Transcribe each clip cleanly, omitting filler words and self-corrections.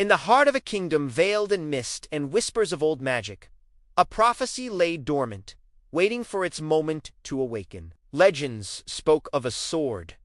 In the heart of a kingdom veiled in mist and whispers of old magic, a prophecy lay dormant, waiting for its moment to awaken. Legends spoke of a sword,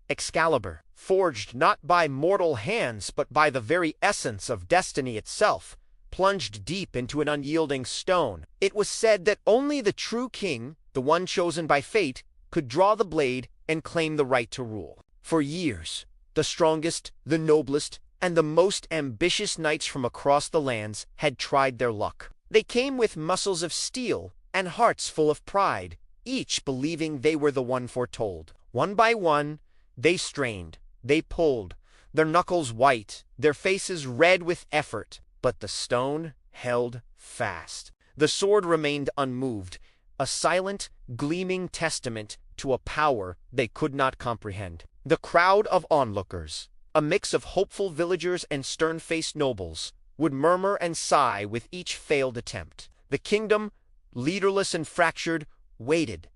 Excalibur, forged not by mortal hands but by the very essence of destiny itself, plunged deep into an unyielding stone. It was said that only the true king, the one chosen by fate, could draw the blade and claim the right to rule. For years, the strongest, the noblest, and the most ambitious knights from across the lands had tried their luck. They came with muscles of steel and hearts full of pride, each believing they were the one foretold. One by one, they strained, they pulled, their knuckles white, their faces red with effort, but the stone held fast. The sword remained unmoved, a silent, gleaming testament to a power they could not comprehend. The crowd of onlookers, a mix of hopeful villagers and stern-faced nobles, would murmur and sigh with each failed attempt. The kingdom, leaderless and fractured, waited,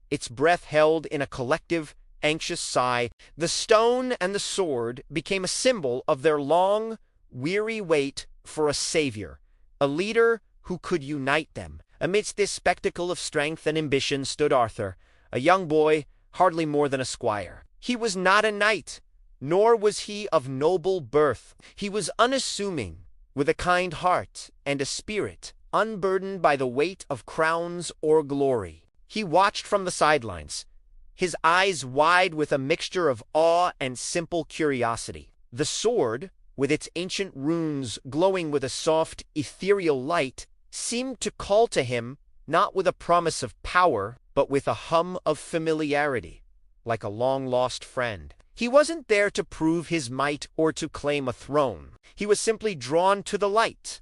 its breath held in a collective, anxious sigh. The stone and the sword became a symbol of their long, weary wait for a savior, a leader who could unite them. Amidst this spectacle of strength and ambition stood Arthur, a young boy, hardly more than a squire. He was not a knight, nor was he of noble birth. He was unassuming, with a kind heart and a spirit unburdened by the weight of crowns or glory. He watched from the sidelines, his eyes wide with a mixture of awe and simple curiosity. The sword, with its ancient runes glowing with a soft, ethereal light, seemed to call to him not with a promise of power, but with a hum of familiarity, like a long-lost friend. He wasn't there to prove his might or to claim a throne. He was simply drawn to the light,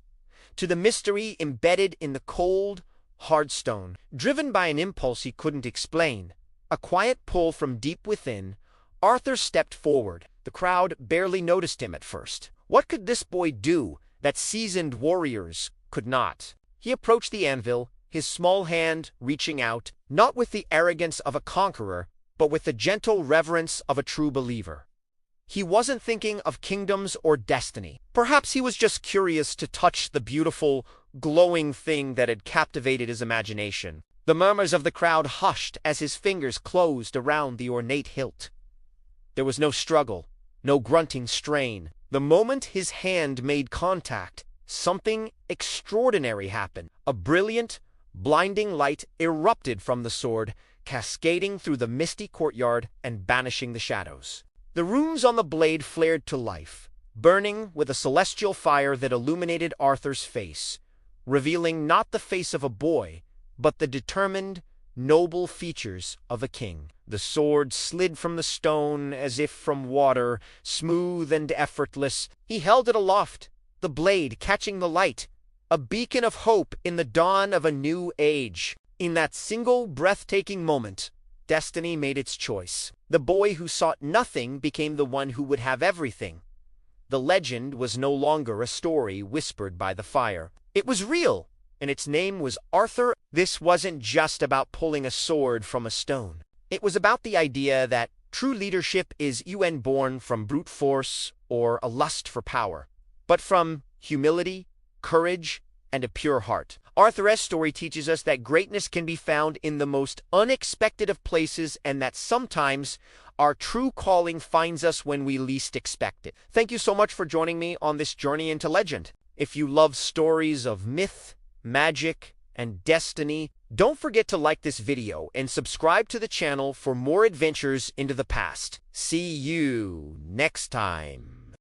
to the mystery embedded in the cold, hard stone. Driven by an impulse he couldn't explain, a quiet pull from deep within, Arthur stepped forward. The crowd barely noticed him at first. What could this boy do that seasoned warriors could not? He approached the anvil, his small hand reaching out, not with the arrogance of a conqueror, but with the gentle reverence of a true believer. He wasn't thinking of kingdoms or destiny. Perhaps he was just curious to touch the beautiful, glowing thing that had captivated his imagination. The murmurs of the crowd hushed as his fingers closed around the ornate hilt. There was no struggle, no grunting strain. The moment his hand made contact, something extraordinary happened. A brilliant, blinding light erupted from the sword, cascading through the misty courtyard and banishing the shadows. The runes on the blade flared to life, burning with a celestial fire that illuminated Arthur's face, revealing not the face of a boy, but the determined, noble features of a king. The sword slid from the stone as if from water, smooth and effortless. He held it aloft, the blade catching the light, a beacon of hope in the dawn of a new age. In that single, breathtaking moment, destiny made its choice. The boy who sought nothing became the one who would have everything. The legend was no longer a story whispered by the fire. It was real, and its name was Arthur. This wasn't just about pulling a sword from a stone. It was about the idea that true leadership is born from brute force or a lust for power, but from humility, courage, and a pure heart. Arthur's story teaches us that greatness can be found in the most unexpected of places, and that sometimes our true calling finds us when we least expect it. Thank you so much for joining me on this journey into legend. If you love stories of myth, magic, and destiny, don't forget to like this video and subscribe to the channel for more adventures into the past. See you next time.